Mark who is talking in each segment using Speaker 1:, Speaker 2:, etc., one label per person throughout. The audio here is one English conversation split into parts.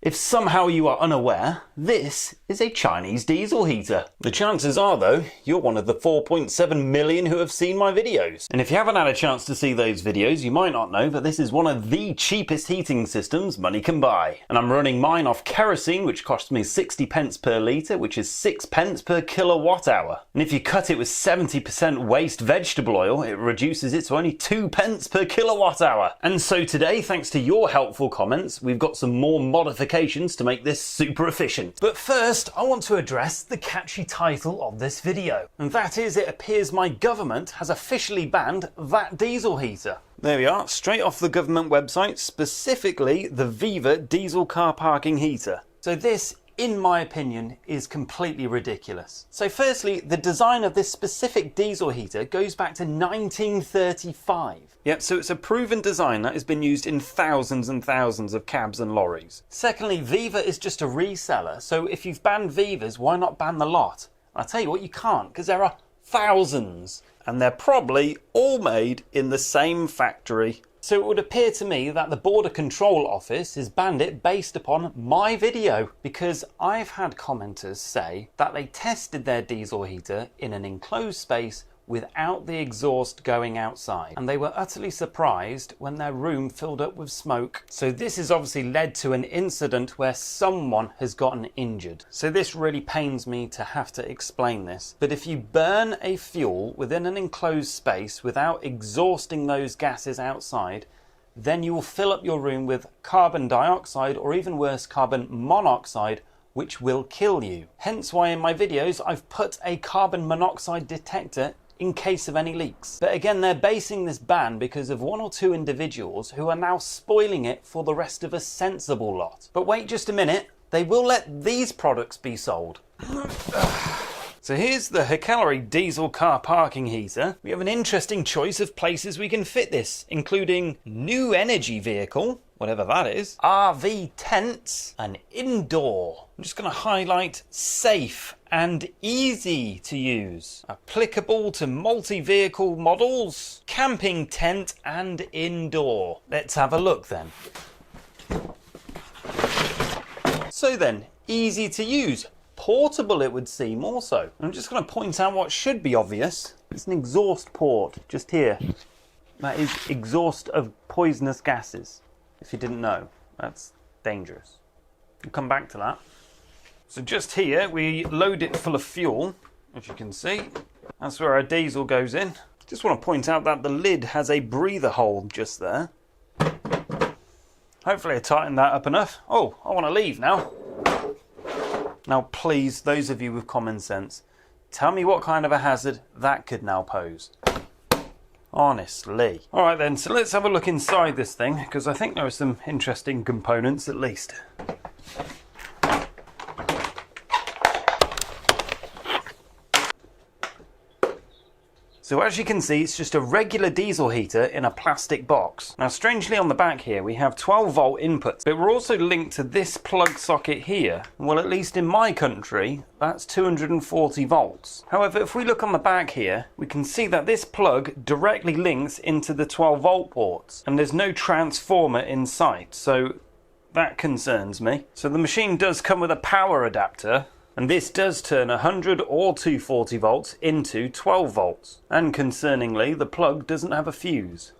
Speaker 1: If somehow you are unaware, this is a Chinese diesel heater. The chances are though, you're one of the 4.7 million who have seen my videos. And if you haven't had a chance to see those videos, you might not know that this is one of the cheapest heating systems money can buy. And I'm running mine off kerosene, which costs me 60 pence per litre, which is 6 pence per kilowatt hour. And if you cut it with 70% waste vegetable oil, it reduces it to only 2 pence per kilowatt hour. And so today, thanks to your helpful comments, we've got some more modifications to make this super efficient. But first, I want to address the catchy title of this video. And that is, it appears my government has officially banned that diesel heater. There we are, straight off the government website, specifically the Vevor diesel car parking heater. So this, in my opinion, is completely ridiculous. So firstly, the design of this specific diesel heater goes back to 1935. Yep, so it's a proven design that has been used in thousands and thousands of cabs and lorries. Secondly, Vevor is just a reseller, so if you've banned Vevors, why not ban the lot? I'll tell you what, you can't, because there are thousands, and they're probably all made in the same factory. So it would appear to me that the Border Control Office has banned it based upon my video, because I've had commenters say that they tested their diesel heater in an enclosed space without the exhaust going outside, and they were utterly surprised when their room filled up with smoke. So this has obviously led to an incident where someone has gotten injured. So this really pains me to have to explain this, but if you burn a fuel within an enclosed space without exhausting those gases outside, then you will fill up your room with carbon dioxide, or even worse, carbon monoxide, which will kill you. Hence why in my videos I've put a carbon monoxide detector in case of any leaks. But again, they're basing this ban because of one or two individuals who are now spoiling it for the rest of a sensible lot. But wait just a minute, they will let these products be sold. So here's the Hikaleri diesel car parking heater. We have an interesting choice of places we can fit this, including new energy vehicle, whatever that is, RV tents, and indoor. I'm just going to highlight safe and easy to use, applicable to multi-vehicle models, camping tent, and indoor. Let's have a look then. So then, easy to use. Portable, it would seem, also. I'm just going to point out what should be obvious. It's an exhaust port just here. That is exhaust of poisonous gases. If you didn't know, that's dangerous. We'll come back to that. So just here, we load it full of fuel, as you can see. That's where our diesel goes in. Just want to point out that the lid has a breather hole just there. Hopefully I tightened that up enough. Oh, I want to leave now. Now please, those of you with common sense, tell me what kind of a hazard that could now pose. Honestly. Alright then, so let's have a look inside this thing, because I think there are some interesting components at least. So as you can see, it's just a regular diesel heater in a plastic box. Now strangely on the back here we have 12 volt inputs, but we're also linked to this plug socket here. Well, at least in my country, that's 240 volts. However, if we look on the back here, we can see that this plug directly links into the 12 volt ports, and there's no transformer in sight, so that concerns me. So the machine does come with a power adapter, and this does turn 100 or 240 volts into 12 volts. And concerningly, the plug doesn't have a fuse.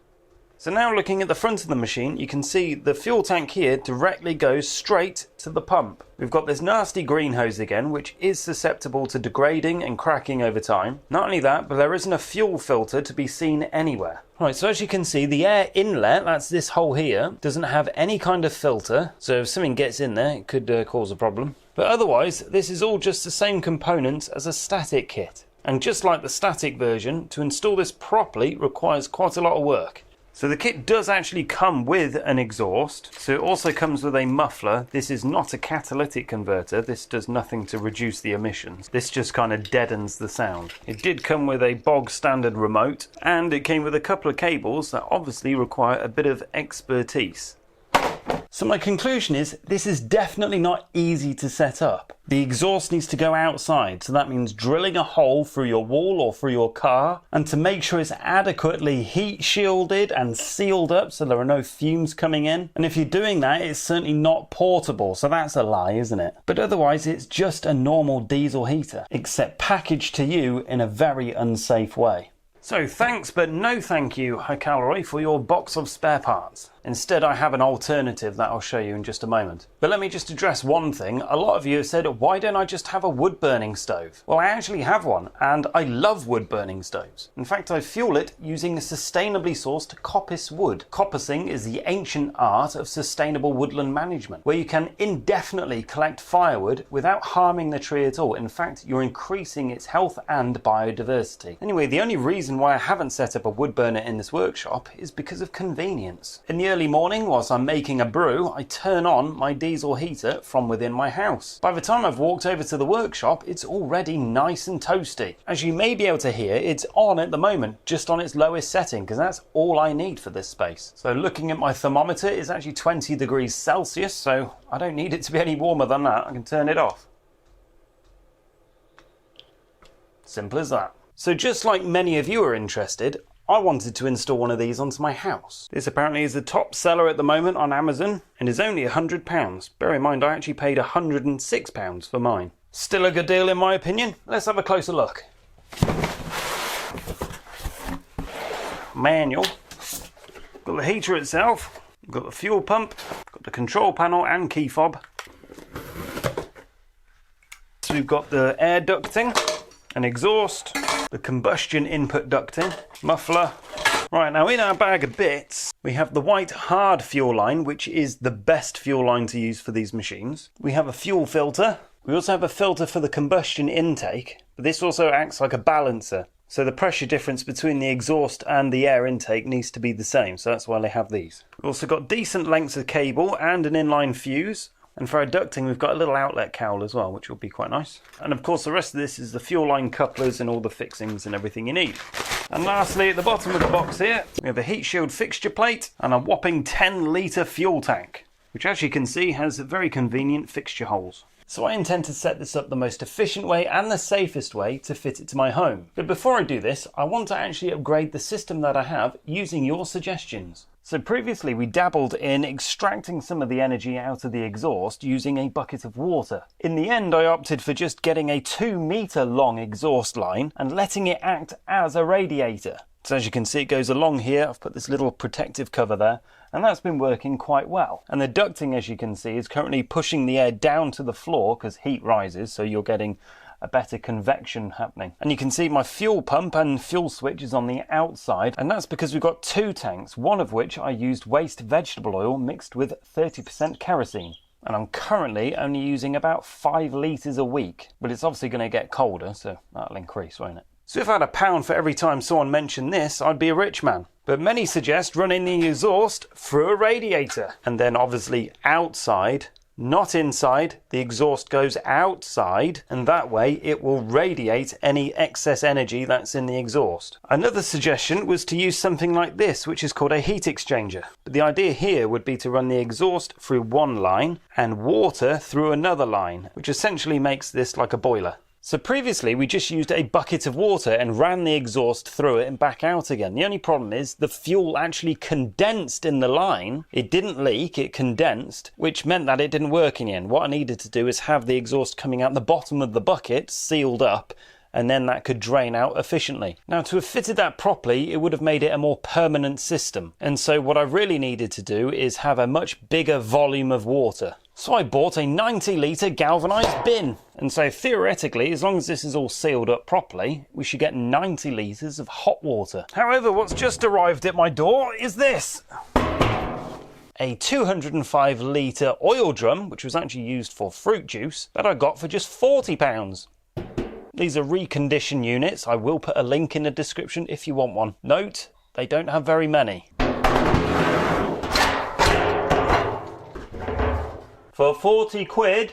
Speaker 1: So now looking at the front of the machine, you can see the fuel tank here directly goes straight to the pump. We've got this nasty green hose again, which is susceptible to degrading and cracking over time. Not only that, but there isn't a fuel filter to be seen anywhere. Right, so as you can see, the air inlet, that's this hole here, doesn't have any kind of filter. So if something gets in there, it could cause a problem. But otherwise, this is all just the same components as a static kit. And just like the static version, to install this properly requires quite a lot of work. So the kit does actually come with an exhaust. So it also comes with a muffler. This is not a catalytic converter. This does nothing to reduce the emissions. This just kind of deadens the sound. It did come with a bog standard remote, and it came with a couple of cables that obviously require a bit of expertise. So my conclusion is this is definitely not easy to set up. The exhaust needs to go outside, so that means drilling a hole through your wall or through your car, and to make sure it's adequately heat shielded and sealed up so there are no fumes coming in. And if you're doing that, it's certainly not portable, so that's a lie, isn't it? But otherwise it's just a normal diesel heater, except packaged to you in a very unsafe way. So thanks but no thank you, Hicalroy, for your box of spare parts. Instead, I have an alternative that I'll show you in just a moment. But let me just address one thing. A lot of you have said, why don't I just have a wood burning stove? Well, I actually have one, and I love wood burning stoves. In fact, I fuel it using a sustainably sourced coppice wood. Coppicing is the ancient art of sustainable woodland management, where you can indefinitely collect firewood without harming the tree at all. In fact, you're increasing its health and biodiversity. Anyway, the only reason why I haven't set up a wood burner in this workshop is because of convenience. In the early morning, whilst I'm making a brew, I turn on my diesel heater from within my house. By the time I've walked over to the workshop, it's already nice and toasty. As you may be able to hear, it's on at the moment, just on its lowest setting, because that's all I need for this space. So looking at my thermometer, it's actually 20 degrees Celsius, so I don't need it to be any warmer than that. I can turn it off. Simple as that. So just like many of you are interested, I wanted to install one of these onto my house. This apparently is the top seller at the moment on Amazon and is only £100. Bear in mind I actually paid £106 for mine. Still a good deal in my opinion. Let's have a closer look. Manual. Got the heater itself, got the fuel pump, got the control panel and key fob. So we've got the air ducting, an exhaust, the combustion input ducting, muffler. Right, now in our bag of bits, we have the white hard fuel line, which is the best fuel line to use for these machines. We have a fuel filter. We also have a filter for the combustion intake, but this also acts like a balancer. So the pressure difference between the exhaust and the air intake needs to be the same, so that's why they have these. We've also got decent lengths of cable and an inline fuse. And for our ducting, we've got a little outlet cowl as well, which will be quite nice. And of course, the rest of this is the fuel line couplers and all the fixings and everything you need. And lastly, at the bottom of the box here, we have a heat shield fixture plate and a whopping 10-litre fuel tank, which as you can see has very convenient fixture holes. So I intend to set this up the most efficient way and the safest way to fit it to my home. But before I do this, I want to actually upgrade the system that I have using your suggestions. So previously we dabbled in extracting some of the energy out of the exhaust using a bucket of water. In the end I opted for just getting a 2-metre long exhaust line and letting it act as a radiator. So as you can see it goes along here, I've put this little protective cover there, and that's been working quite well. And the ducting, as you can see, is currently pushing the air down to the floor because heat rises, so you're getting a better convection happening. And you can see my fuel pump and fuel switch is on the outside, and that's because we've got 2 tanks, one of which I used waste vegetable oil mixed with 30% kerosene. And I'm currently only using about 5 litres a week, but it's obviously going to get colder, so that'll increase, won't it? So if I had £1 for every time someone mentioned this, I'd be a rich man. But many suggest running the exhaust through a radiator, and then obviously outside, not inside. The exhaust goes outside, and that way it will radiate any excess energy that's in the exhaust. Another suggestion was to use something like this, which is called a heat exchanger. But the idea here would be to run the exhaust through one line and water through another line, which essentially makes this like a boiler. So previously we just used a bucket of water and ran the exhaust through it and back out again. The only problem is the fuel actually condensed in the line. It didn't leak, it condensed, which meant that it didn't work in the end. What I needed to do is have the exhaust coming out the bottom of the bucket, sealed up, and then that could drain out efficiently. Now to have fitted that properly, it would have made it a more permanent system. And so what I really needed to do is have a much bigger volume of water. So I bought a 90-litre galvanised bin. And so theoretically, as long as this is all sealed up properly, we should get 90 litres of hot water. However, what's just arrived at my door is this. A 205-litre oil drum, which was actually used for fruit juice, that I got for just £40. These are reconditioned units. I will put a link in the description if you want one. Note, they don't have very many. For 40 quid,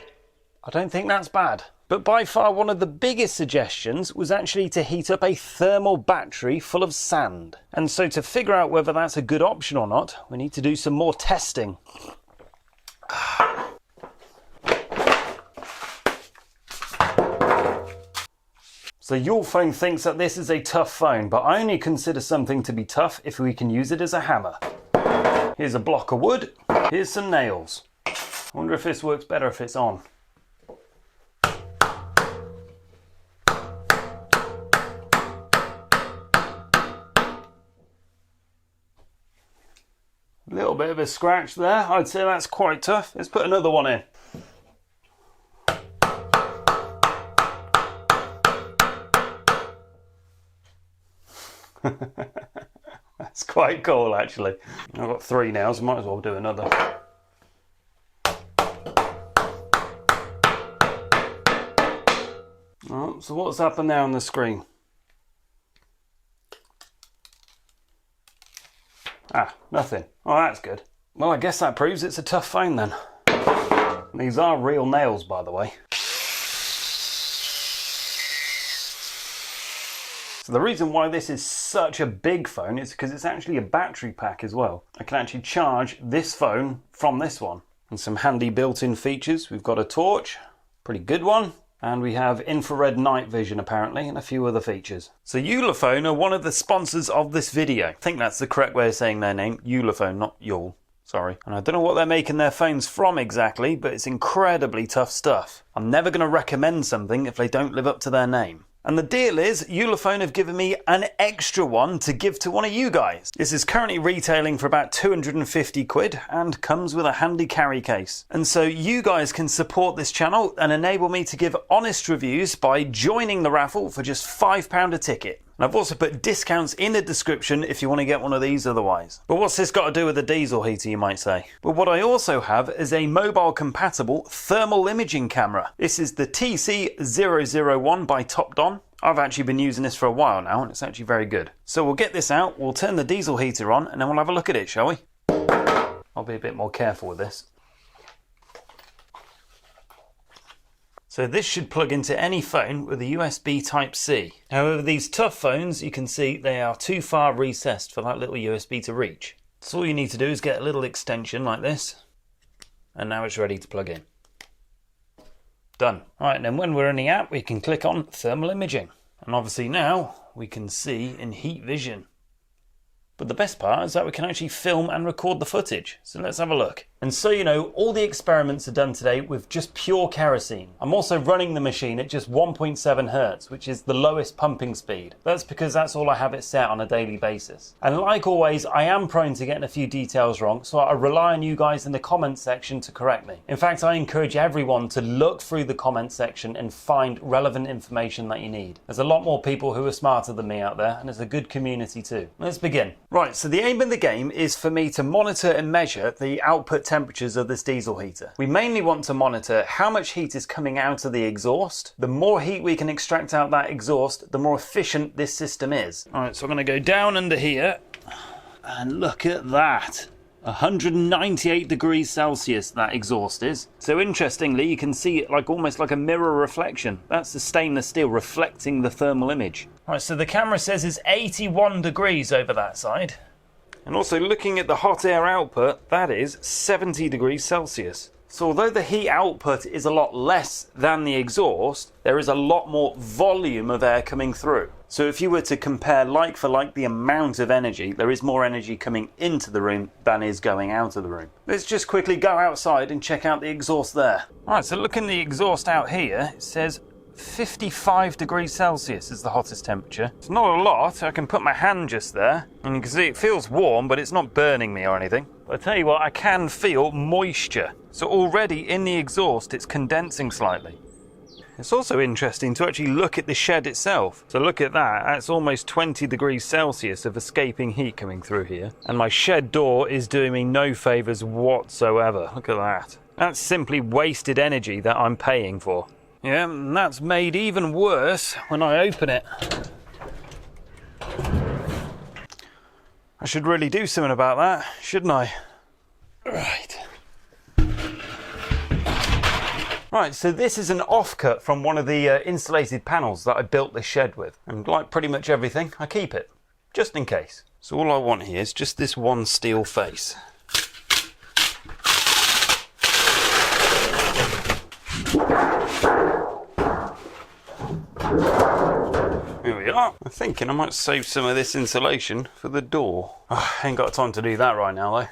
Speaker 1: I don't think that's bad. But by far one of the biggest suggestions was actually to heat up a thermal battery full of sand. And so to figure out whether that's a good option or not, we need to do some more testing. So Ulefone thinks that this is a tough phone, but I only consider something to be tough if we can use it as a hammer. Here's a block of wood, here's some nails. I wonder if this works better if it's on. A little bit of a scratch there, I'd say that's quite tough. Let's put another one in. That's quite cool actually. I've got 3 nails, might as well do another. Oh, so what's happened there on the screen? Ah, nothing. Oh, that's good. Well, I guess that proves it's a tough phone then. These are real nails, by the way. So the reason why this is such a big phone is because it's actually a battery pack as well. I can actually charge this phone from this one. And some handy built-in features. We've got a torch, pretty good one. And we have infrared night vision apparently, and a few other features. So Ulefone are one of the sponsors of this video. I think that's the correct way of saying their name. Ulefone, not Yule. Sorry. And I don't know what they're making their phones from exactly, but it's incredibly tough stuff. I'm never going to recommend something if they don't live up to their name. And the deal is, Ulefone have given me an extra one to give to one of you guys. This is currently retailing for about 250 quid and comes with a handy carry case. And so you guys can support this channel and enable me to give honest reviews by joining the raffle for just £5 a ticket. And I've also put discounts in the description if you want to get one of these otherwise. But what's this got to do with a diesel heater, you might say? But what I also have is a mobile compatible thermal imaging camera. This is the TC001 by Topdon. I've actually been using this for a while now and it's actually very good. So we'll get this out, we'll turn the diesel heater on and then we'll have a look at it, shall we? I'll be a bit more careful with this. So this should plug into any phone with a USB Type-C. However, these tough phones, you can see they are too far recessed for that little USB to reach. So all you need to do is get a little extension like this, and now it's ready to plug in. Done. Alright, and then when we're in the app, we can click on thermal imaging. And obviously now we can see in heat vision. But the best part is that we can actually film and record the footage. So let's have a look. And so you know, all the experiments are done today with just pure kerosene. I'm also running the machine at just 1.7 Hertz, which is the lowest pumping speed. That's because that's all I have it set on a daily basis. And like always, I am prone to getting a few details wrong, so I rely on you guys in the comments section to correct me. In fact, I encourage everyone to look through the comments section and find relevant information that you need. There's a lot more people who are smarter than me out there, and it's a good community too. Let's begin. Right, so the aim of the game is for me to monitor and measure the output temperatures of this diesel heater. We mainly want to monitor how much heat is coming out of the exhaust. The more heat we can extract out that exhaust, the more efficient this system is. Alright, so I'm going to go down under here and look at that. 198 degrees Celsius that exhaust is. So interestingly, you can see it like almost like a mirror reflection. That's the stainless steel reflecting the thermal image. Right, so the camera says it's 81 degrees over that side. And also looking at the hot air output, that is 70 degrees Celsius. So although the heat output is a lot less than the exhaust, there is a lot more volume of air coming through. So if you were to compare like for like the amount of energy, there is more energy coming into the room than is going out of the room. Let's just quickly go outside and check out the exhaust there. Alright, so looking at the exhaust out here, it says 55 degrees Celsius is the hottest temperature. It's not a lot. I can put my hand just there and you can see it feels warm, but it's not burning me or anything. But I tell you what, I can feel moisture. So already in the exhaust it's condensing slightly. It's also interesting to actually look at the shed itself. So look at that, that's almost 20 degrees Celsius of escaping heat coming through here. And my shed door is doing me no favours whatsoever. Look at that. That's simply wasted energy that I'm paying for. Yeah, and that's made even worse when I open it. I should really do something about that, shouldn't I? Right. Right, so this is an offcut from one of the insulated panels that I built this shed with. And like pretty much everything, I keep it, just in case. So all I want here is just this one steel face. Here we are. I'm thinking I might save some of this insulation for the door. Oh, I ain't got time to do that right now though.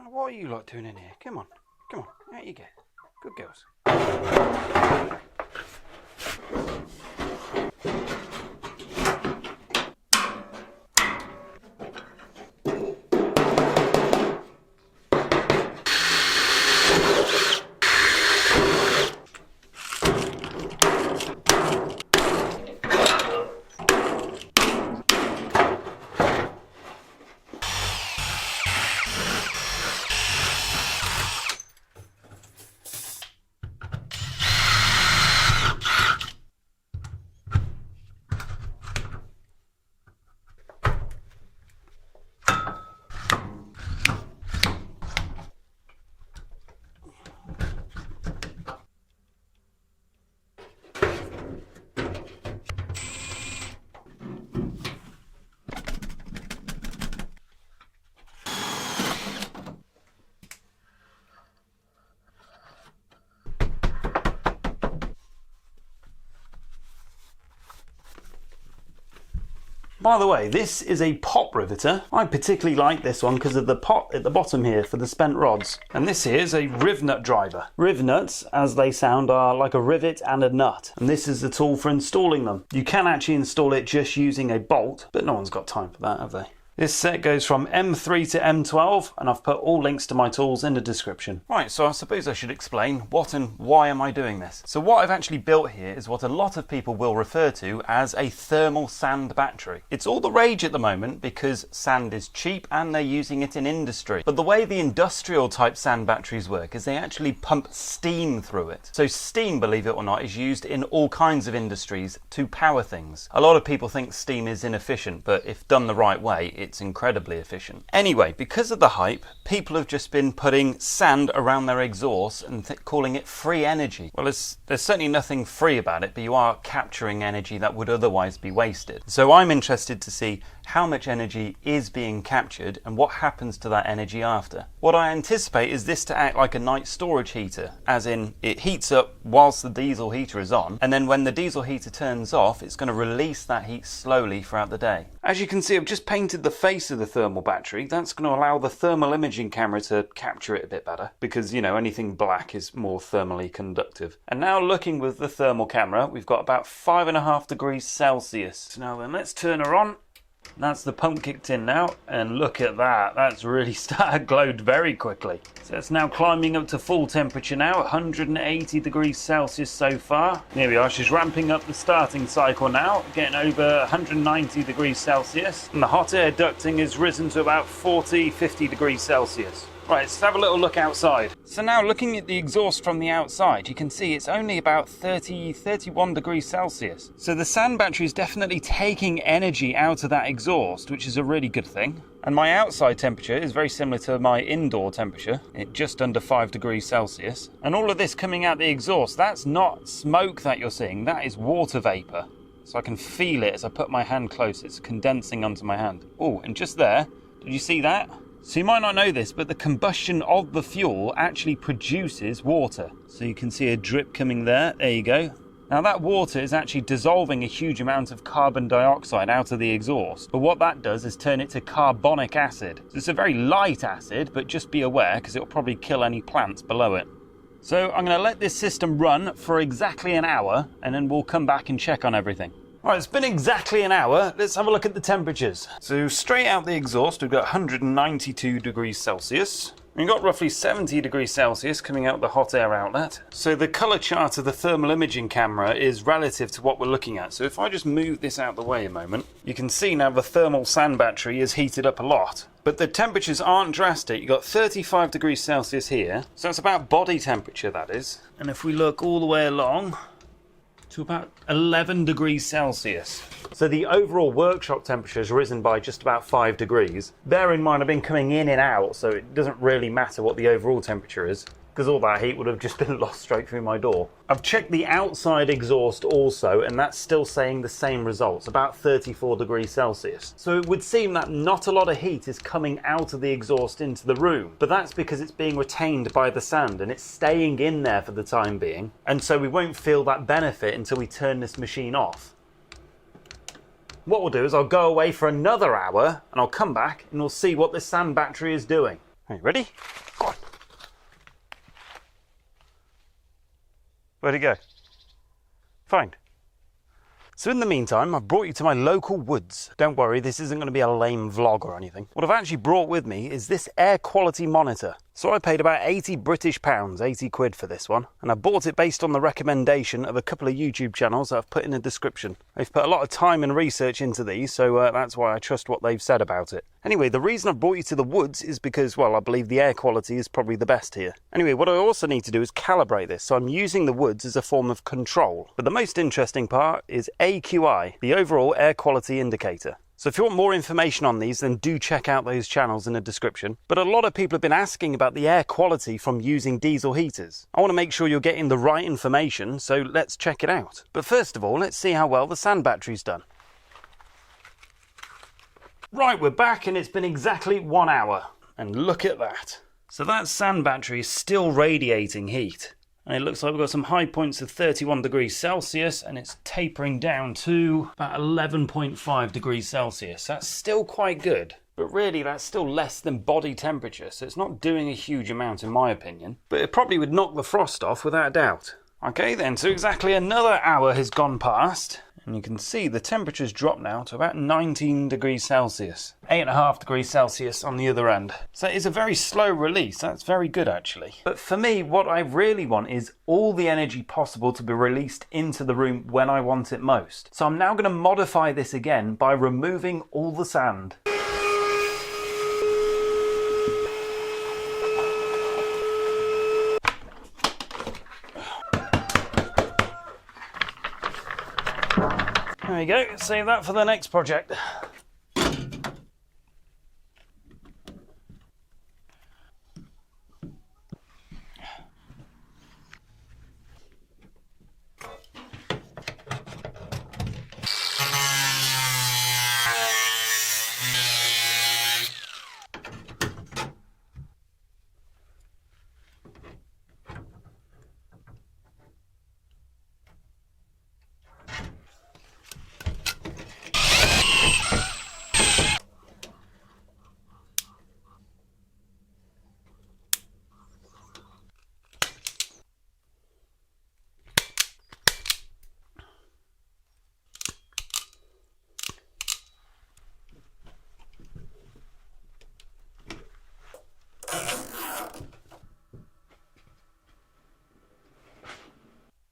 Speaker 1: What are you lot doing in here? Come on, come on, out you get. Good girls. By the way, this is a pop riveter. I particularly like this one because of the pot at the bottom here for the spent rods. And this here is a rivnut driver. Rivnuts, as they sound, are like a rivet and a nut. And this is the tool for installing them. You can actually install it just using a bolt, but no one's got time for that, have they? This set goes from M3 to M12, and I've put all links to my tools in the description. Right, so I suppose I should explain what and why am I doing this. So what I've actually built here is what a lot of people will refer to as a thermal sand battery. It's all the rage at the moment because sand is cheap and they're using it in industry. But the way the industrial type sand batteries work is they actually pump steam through it. So steam, believe it or not, is used in all kinds of industries to power things. A lot of people think steam is inefficient, but if done the right way, it's incredibly efficient. Anyway, because of the hype, people have just been putting sand around their exhaust and calling it free energy. Well, there's certainly nothing free about it, but you are capturing energy that would otherwise be wasted. So I'm interested to see how much energy is being captured and what happens to that energy after. What I anticipate is this to act like a night storage heater, as in it heats up whilst the diesel heater is on, and then when the diesel heater turns off, it's going to release that heat slowly throughout the day. As you can see, I've just painted the face of the thermal battery. That's going to allow the thermal imaging camera to capture it a bit better because, you know, anything black is more thermally conductive. And now looking with the thermal camera, we've got about 5.5 degrees Celsius. So now then, let's turn her on. That's the pump kicked in now, and look at that, that's really started glowed very quickly. So it's now climbing up to full temperature now, 180 degrees Celsius so far. There we are, she's ramping up the starting cycle now, getting over 190 degrees Celsius, and the hot air ducting has risen to about 40-50 degrees Celsius. Right, let's have a little look outside. So now looking at the exhaust from the outside, you can see it's only about 31 degrees Celsius. So the sand battery is definitely taking energy out of that exhaust, which is a really good thing. And my outside temperature is very similar to my indoor temperature, at just under 5 degrees Celsius. And all of this coming out the exhaust, that's not smoke that you're seeing, that is water vapor. So I can feel it as I put my hand close, it's condensing onto my hand. Oh, and just there, did you see that? So you might not know this, but the combustion of the fuel actually produces water. So you can see a drip coming there. There you go. Now that water is actually dissolving a huge amount of carbon dioxide out of the exhaust, but what that does is turn it to carbonic acid. So it's a very light acid, but just be aware because it will probably kill any plants below it. So I'm going to let this system run for exactly an hour and then we'll come back and check on everything. Right, it's been exactly an hour. Let's have a look at the temperatures. So straight out the exhaust we've got 192 degrees Celsius. We've got roughly 70 degrees Celsius coming out the hot air outlet. So the colour chart of the thermal imaging camera is relative to what we're looking at. So if I just move this out the way a moment, you can see now the thermal sand battery is heated up a lot. But the temperatures aren't drastic. You've got 35 degrees Celsius here. So that's about body temperature, that is. And if we look all the way along to about 11 degrees Celsius. So the overall workshop temperature has risen by just about 5 degrees. Bear in mind I've been coming in and out, so it doesn't really matter what the overall temperature is, because all that heat would have just been lost straight through my door. I've checked the outside exhaust also, and that's still saying the same results, about 34 degrees Celsius. So it would seem that not a lot of heat is coming out of the exhaust into the room, but that's because it's being retained by the sand and it's staying in there for the time being, and so we won't feel that benefit until we turn this machine off. What we'll do is I'll go away for another hour and I'll come back and we'll see what this sand battery is doing. Are you ready? Go on. Where'd it go? Find. So in the meantime, I've brought you to my local woods. Don't worry, this isn't going to be a lame vlog or anything. What I've actually brought with me is this air quality monitor. So I paid about 80 British pounds, 80 quid for this one. And I bought it based on the recommendation of a couple of YouTube channels that I've put in the description. They've put a lot of time and research into these, so that's why I trust what they've said about it. Anyway, the reason I've brought you to the woods is because, well, I believe the air quality is probably the best here. Anyway, what I also need to do is calibrate this, so I'm using the woods as a form of control. But the most interesting part is AQI, the overall air quality indicator. So if you want more information on these, then do check out those channels in the description. But a lot of people have been asking about the air quality from using diesel heaters. I want to make sure you're getting the right information, so let's check it out. But first of all, let's see how well the sand battery's done. Right, we're back and it's been exactly 1 hour. And look at that. So that sand battery is still radiating heat. And it looks like we've got some high points of 31 degrees Celsius and it's tapering down to about 11.5 degrees Celsius. That's still quite good, but really that's still less than body temperature, so it's not doing a huge amount in my opinion. But it probably would knock the frost off without a doubt. Okay then, so exactly another hour has gone past. And you can see the temperature's dropped now to about 19 degrees Celsius. 8.5 degrees Celsius on the other end. So it's a very slow release. That's very good actually. But for me, what I really want is all the energy possible to be released into the room when I want it most. So I'm now going to modify this again by removing all the sand. There you go, save that for the next project.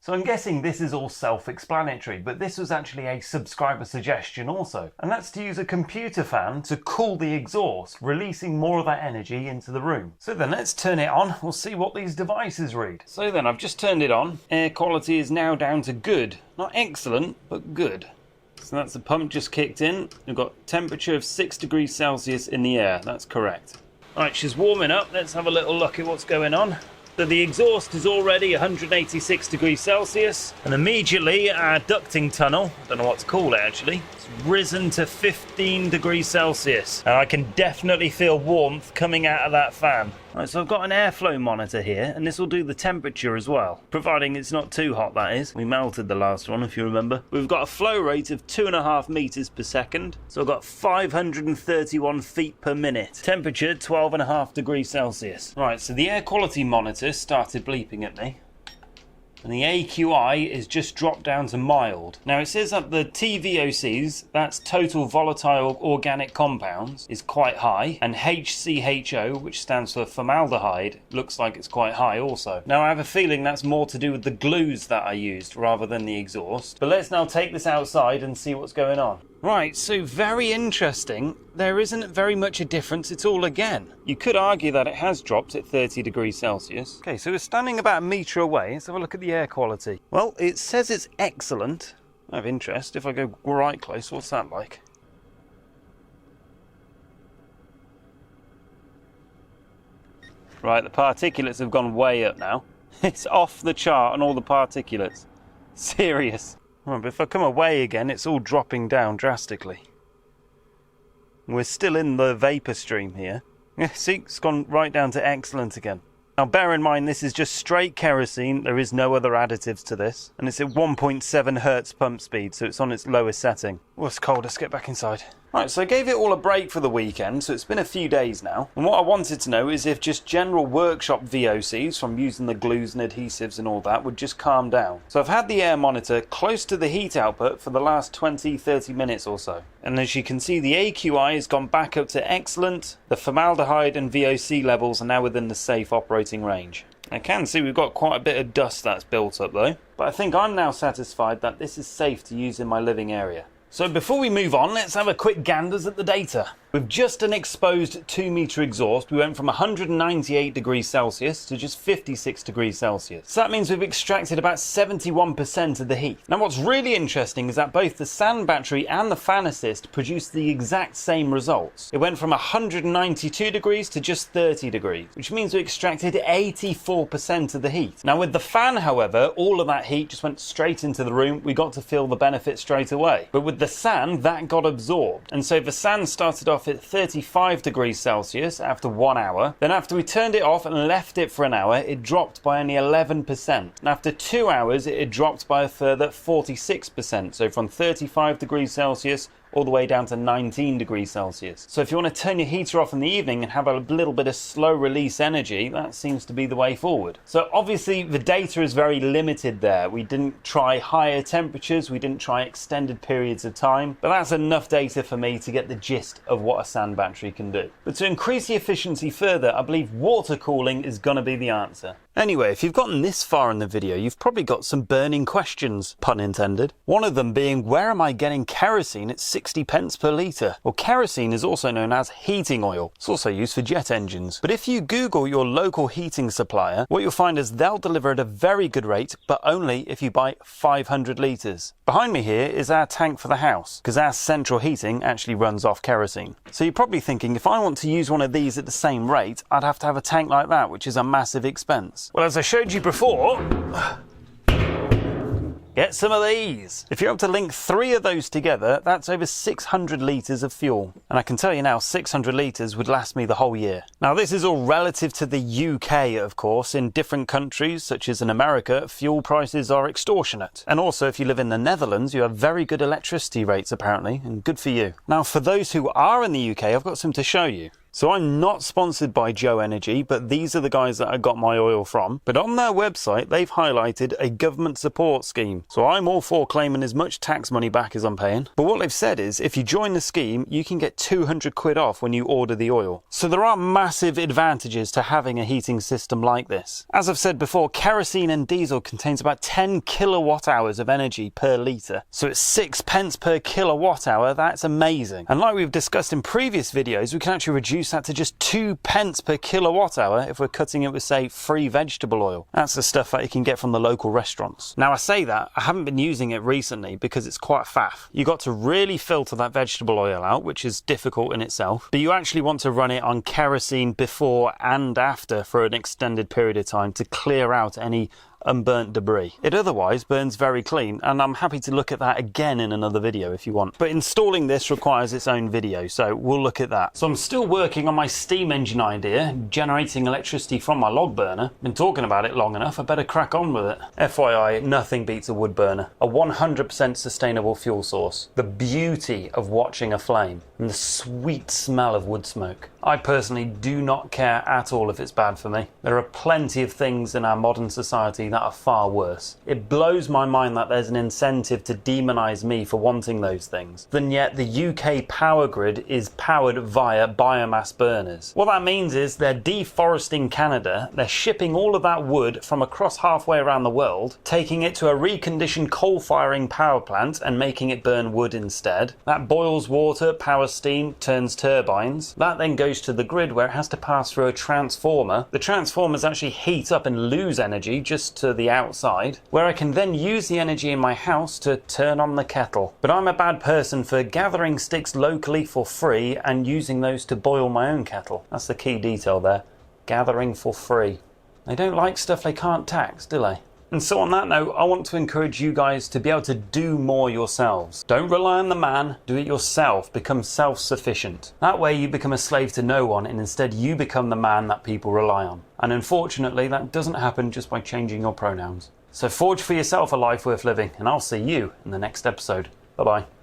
Speaker 1: So I'm guessing this is all self-explanatory, but this was actually a subscriber suggestion also. And that's to use a computer fan to cool the exhaust, releasing more of that energy into the room. So then let's turn it on, we'll see what these devices read. So then I've just turned it on. Air quality is now down to good. Not excellent, but good. So that's the pump just kicked in. We've got temperature of 6 degrees Celsius in the air, that's correct. Right, she's warming up, let's have a little look at what's going on. So the exhaust is already 186 degrees Celsius, and immediately our ducting tunnel, I don't know what to call it actually, it's risen to 15 degrees Celsius. And I can definitely feel warmth coming out of that fan. Right, so I've got an airflow monitor here, and this will do the temperature as well, providing it's not too hot, that is. We melted the last one, if you remember. We've got a flow rate of 2.5 meters per second, so I've got 531 feet per minute. Temperature 12.5 degrees Celsius. Right, so the air quality monitor started bleeping at me, and the AQI is just dropped down to mild. Now it says that the TVOCs, that's total volatile organic compounds, is quite high, and HCHO, which stands for formaldehyde, looks like it's quite high also. Now I have a feeling that's more to do with the glues that I used rather than the exhaust. But let's now take this outside and see what's going on. Right, so very interesting. There isn't very much a difference at all again. You could argue that it has dropped at 30 degrees Celsius. Okay, so we're standing about a metre away. Let's have a look at the air quality. Well, it says it's excellent. I have interest. If I go right close, what's that like? Right, the particulates have gone way up now. It's off the chart on all the particulates. Serious. Right, but if I come away again, it's all dropping down drastically. We're still in the vapour stream here. Yeah, see, it's gone right down to excellent again. Now bear in mind, this is just straight kerosene. There is no other additives to this. And it's at 1.7 hertz pump speed, so it's on its lowest setting. Oh, it's cold. Let's get back inside. Right, so I gave it all a break for the weekend, so it's been a few days now. And what I wanted to know is if just general workshop VOCs from using the glues and adhesives and all that would just calm down. So I've had the air monitor close to the heat output for the last 20-30 minutes or so. And as you can see, the AQI has gone back up to excellent. The formaldehyde and VOC levels are now within the safe operating range. I can see we've got quite a bit of dust that's built up though. But I think I'm now satisfied that this is safe to use in my living area. So before we move on, let's have a quick ganders at the data. With just an exposed 2 metre exhaust, we went from 198 degrees Celsius to just 56 degrees Celsius. So that means we've extracted about 71% of the heat. Now what's really interesting is that both the sand battery and the fan assist produced the exact same results. It went from 192 degrees to just 30 degrees, which means we extracted 84% of the heat. Now with the fan, however, all of that heat just went straight into the room. We got to feel the benefit straight away. But with the sand, that got absorbed. And so the sand started off at 35 degrees Celsius after 1 hour. Then after we turned it off and left it for an hour, it dropped by only 11%. And after 2 hours, it had dropped by a further 46%. So from 35 degrees Celsius all the way down to 19 degrees Celsius. So if you want to turn your heater off in the evening and have a little bit of slow release energy, that seems to be the way forward. So obviously the data is very limited there. We didn't try higher temperatures, we didn't try extended periods of time, but that's enough data for me to get the gist of what a sand battery can do. But to increase the efficiency further, I believe water cooling is going to be the answer. Anyway, if you've gotten this far in the video, you've probably got some burning questions, pun intended. One of them being, where am I getting kerosene at 60 pence per litre? Well, kerosene is also known as heating oil. It's also used for jet engines. But if you Google your local heating supplier, what you'll find is they'll deliver at a very good rate, but only if you buy 500 litres. Behind me here is our tank for the house, because our central heating actually runs off kerosene. So you're probably thinking, if I want to use one of these at the same rate, I'd have to have a tank like that, which is a massive expense. Well, as I showed you before, get some of these. If you're able to link 3 of those together, that's over 600 litres of fuel. And I can tell you now, 600 litres would last me the whole year. Now, this is all relative to the UK, of course. In different countries, such as in America, fuel prices are extortionate. And also, if you live in the Netherlands, you have very good electricity rates, apparently, and good for you. Now, for those who are in the UK, I've got some to show you. So I'm not sponsored by Joe Energy, but these are the guys that I got my oil from. But on their website, they've highlighted a government support scheme. So I'm all for claiming as much tax money back as I'm paying. But what they've said is, if you join the scheme, you can get 200 quid off when you order the oil. So there are massive advantages to having a heating system like this. As I've said before, kerosene and diesel contains about 10 kilowatt hours of energy per litre. So it's 6 pence per kilowatt hour. That's amazing. And like we've discussed in previous videos, we can actually reduce reduce that to just 2 pence per kilowatt hour if we're cutting it with, say, free vegetable oil. That's the stuff that you can get from the local restaurants. Now, I say that, I haven't been using it recently because it's quite faff. You got to really filter that vegetable oil out, which is difficult in itself, but you actually want to run it on kerosene before and after for an extended period of time to clear out any unburnt debris. It otherwise burns very clean, and I'm happy to look at that again in another video if you want. But installing this requires its own video, so we'll look at that. So I'm still working on my steam engine idea, generating electricity from my log burner. Been talking about it long enough, I better crack on with it. FYI, nothing beats a wood burner. A 100% sustainable fuel source. The beauty of watching a flame, and the sweet smell of wood smoke. I personally do not care at all if it's bad for me. There are plenty of things in our modern society that are far worse. It blows my mind that there's an incentive to demonise me for wanting those things. Then yet the UK power grid is powered via biomass burners. What that means is they're deforesting Canada, they're shipping all of that wood from across halfway around the world, taking it to a reconditioned coal-firing power plant and making it burn wood instead. That boils water, powers steam, turns turbines. That then goes to the grid where it has to pass through a transformer. The transformers actually heat up and lose energy just to the outside, where I can then use the energy in my house to turn on the kettle. But I'm a bad person for gathering sticks locally for free and using those to boil my own kettle. That's the key detail there. Gathering for free. They don't like stuff they can't tax, do they? And so on that note, I want to encourage you guys to be able to do more yourselves. Don't rely on the man, do it yourself, become self-sufficient. That way you become a slave to no one and instead you become the man that people rely on. And unfortunately that doesn't happen just by changing your pronouns. So forge for yourself a life worth living, and I'll see you in the next episode. Bye bye.